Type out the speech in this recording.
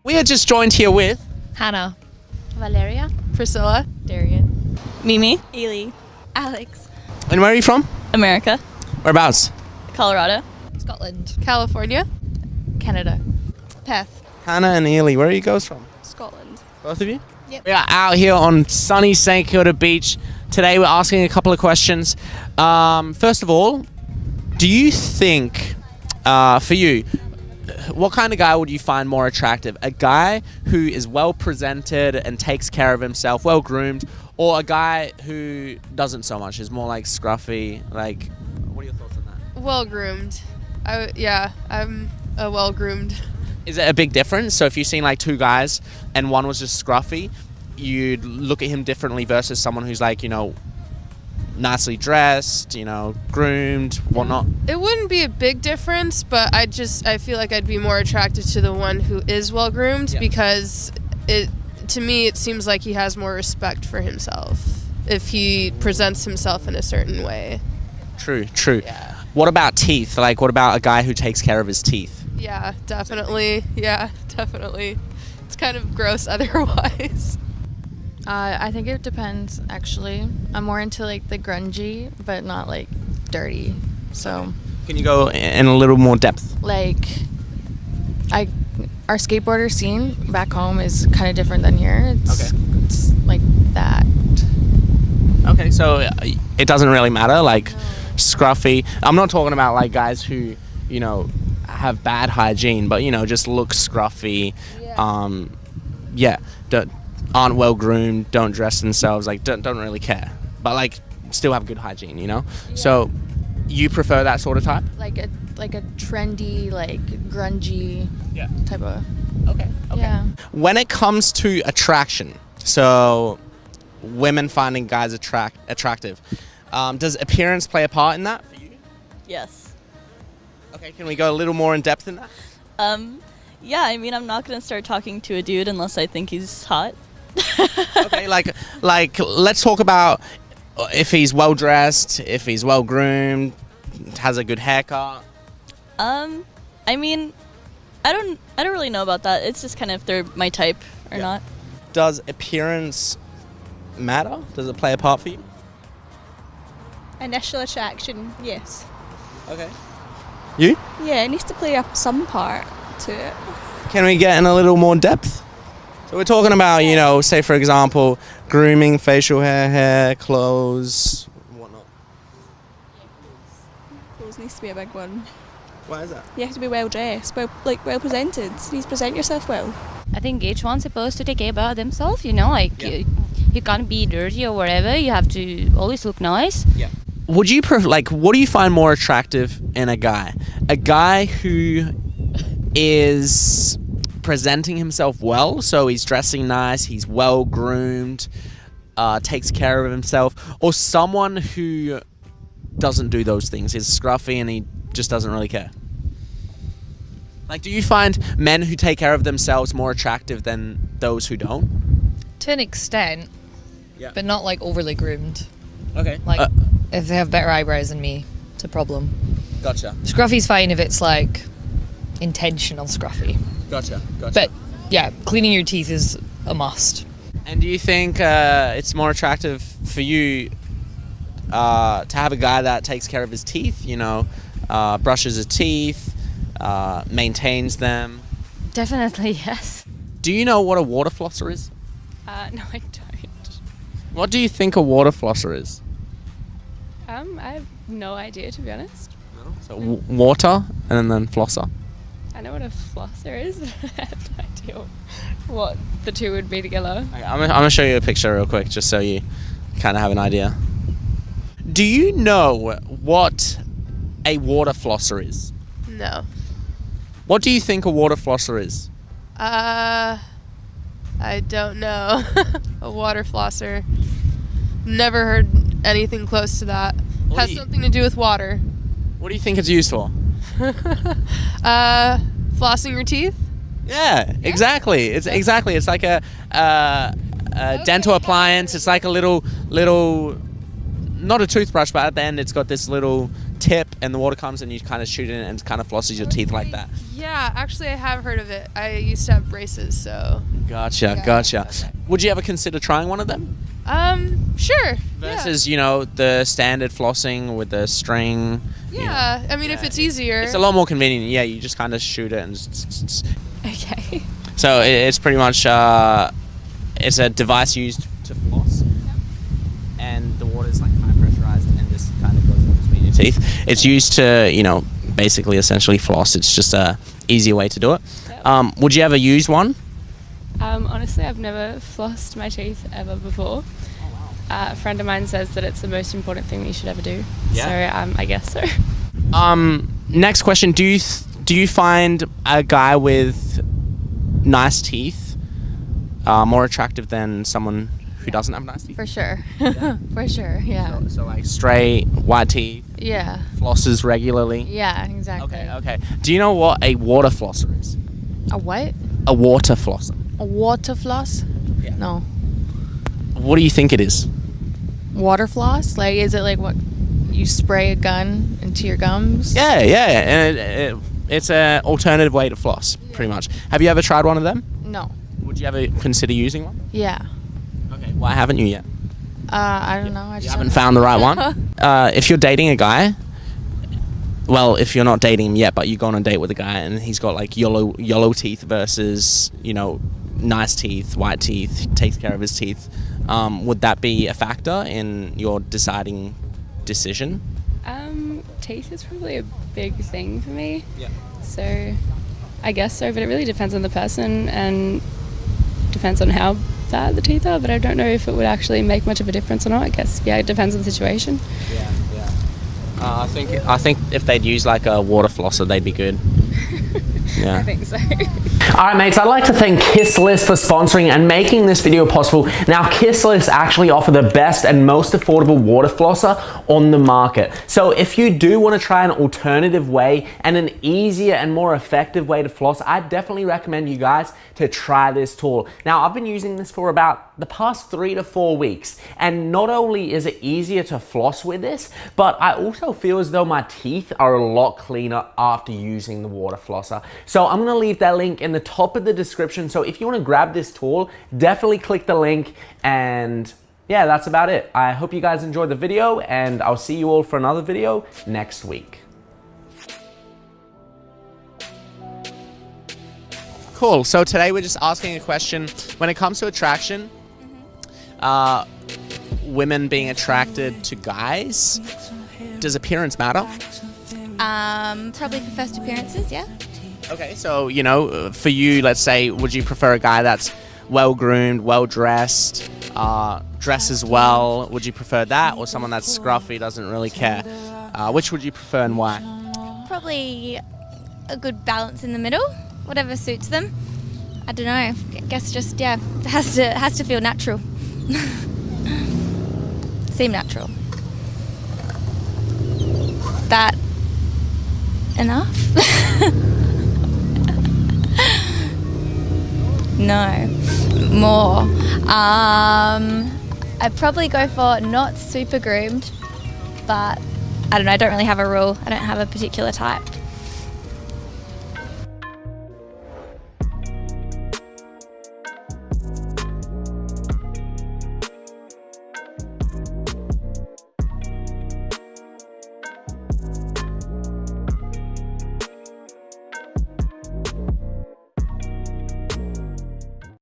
We are just joined here with Hannah. Valeria. Priscilla. Darian. Mimi. Ailey. Alex. And where are you from? America. Whereabouts? Colorado. Scotland. California. Canada. Perth. Hannah and Ely. Where are you guys from? Scotland. Both of you? Yep. We are out here on sunny St Kilda Beach. Today we're asking a couple of questions. First of all, do you think, for you, what kind of guy would you find more attractive? A guy who is well presented and takes care of himself, well groomed, or a guy who doesn't so much, is more like scruffy? Like, what are your thoughts on that? Well groomed. I'm a well groomed. Is it a big difference? So if you've seen like two guys and one was just scruffy, you'd look at him differently versus someone who's like, nicely dressed, groomed, whatnot? It wouldn't be a big difference, but I feel like I'd be more attracted to the one who is well groomed because to me it seems like he has more respect for himself if he presents himself in a certain way. True. Yeah. What about teeth? Like, what about a guy who takes care of his teeth? Yeah, definitely. Yeah, definitely. It's kind of gross otherwise. I think it depends, actually. I'm more into, like, the grungy, but not, like, dirty. So, Can you go in a little more depth? like, our skateboarder scene back home is kind of different than here. It's like that. Okay, so it doesn't really matter, like scruffy. I'm not talking about like guys who, have bad hygiene, but just look scruffy. Aren't well groomed, don't dress themselves, like don't really care, but like still have good hygiene, So you prefer that sort of type? Like a trendy, like, grungy type of... Okay. Yeah. When it comes to attraction, so women finding guys attractive, does appearance play a part in that for you? Yes. Okay, can we go a little more in depth in that? Yeah, I mean, I'm not going to start talking to a dude unless I think he's hot. Okay, like let's talk about if he's well dressed, if he's well groomed, has a good haircut. I mean, I don't really know about that. It's just kind of if they're my type or not. Does appearance matter? Does it play a part for you? Initial attraction, yes. Okay. You? Yeah, it needs to play up some part to it. Can we get in a little more depth? So we're talking about, say for example, grooming, facial hair, clothes, whatnot. Clothes needs to be a big one. Why is that? You have to be well dressed, well presented. You need to present yourself well. I think each one's supposed to take care about themselves, you can't be dirty or whatever. You have to always look nice. Yeah. Would you what do you find more attractive in a guy? A guy who is presenting himself well, so he's dressing nice, he's well groomed, takes care of himself, or someone who doesn't do those things, is scruffy and he just doesn't really care? Like, do you find men who take care of themselves more attractive than those who don't? To an extent, but not like overly groomed. Okay. Like, if they have better eyebrows than me, it's a problem. Gotcha. Scruffy's fine if it's like intentional scruffy. Gotcha. But yeah, cleaning your teeth is a must. And do you think it's more attractive for you to have a guy that takes care of his teeth, brushes his teeth, maintains them? Definitely, yes. Do you know what a water flosser is? No, I don't. What do you think a water flosser is? I have no idea, to be honest. So water and then flosser. I know what a flosser is, but I have no idea what the two would be together. Okay, I'm going to show you a picture real quick just so you kind of have an idea. Do you know what a water flosser is? No. What do you think a water flosser is? I don't know. A water flosser. Never heard anything close to that. What Has do you- something to do with water. What do you think it's used for? Flossing your teeth? Yeah, exactly. It's like a dental appliance. It's like a little, not a toothbrush, but at the end it's got this little tip and the water comes and you kind of shoot it in and kind of flosses your teeth like that. Yeah, actually, I have heard of it. I used to have braces, so. Gotcha. Would you ever consider trying one of them? Sure. Versus, the standard flossing with the string. Yeah. I mean, if it's easier. It's a lot more convenient. Yeah, you just kind of shoot it and. Okay. So it's pretty much it's a device used to floss, and the water's like high pressurized and just kind of goes in between your teeth. It's used to basically essentially floss. It's just a easier way to do it. Yep. Would you ever use one? Honestly, I've never flossed my teeth ever before. A friend of mine says that it's the most important thing that you should ever do. Yeah. So I guess so. Next question: Do you find a guy with nice teeth more attractive than someone who doesn't have nice teeth? For sure. For sure, yeah. So like straight white teeth, Yeah. flosses regularly. Yeah, exactly. Okay. Do you know what a water flosser is? A what? A water flosser. A water floss? Yeah. No. What do you think it is? Water floss? Like, is it like what you spray a gun into your gums? Yeah, and it's an alternative way to floss, pretty much. Have you ever tried one of them? No. Would you ever consider using one? Yeah. Okay. Why haven't you yet? I don't know. I You just haven't found the right one? If you're dating a guy, well, if you're not dating him yet, but you go on a date with a guy and he's got like yellow teeth versus, nice teeth, white teeth, takes care of his teeth, would that be a factor in your deciding decision? Teeth is probably a big thing for me. Yeah. So I guess so, but it really depends on the person and depends on how bad the teeth are, but I don't know if it would actually make much of a difference or not. I guess, it depends on the situation. Yeah. I think if they'd use like a water flosser, they'd be good. Yeah. I think so. Alright mates, I'd like to thank Kisslist for sponsoring and making this video possible. Now Kisslist actually offer the best and most affordable water flosser on the market. So if you do want to try an alternative way and an easier and more effective way to floss, I definitely recommend you guys to try this tool. Now I've been using this for about the past 3 to 4 weeks, and not only is it easier to floss with this, but I also feel as though my teeth are a lot cleaner after using the water flosser. So I'm gonna leave that link in the top of the description. So if you want to grab this tool, definitely click the link. And yeah, that's about it. I hope you guys enjoyed the video, and I'll see you all for another video next week. Cool. So today we're just asking a question. When it comes to attraction, women being attracted to guys, does appearance matter? Probably for first appearances, yeah. Okay, so, for you, let's say, would you prefer a guy that's well-groomed, well-dressed, dresses well? Would you prefer that, or someone that's scruffy, doesn't really care? Which would you prefer and why? Probably a good balance in the middle, whatever suits them. I don't know. I guess just it has to feel natural. Seem natural. That enough? No, more. I'd probably go for not super groomed, but I don't know. I don't really have a rule. I don't have a particular type.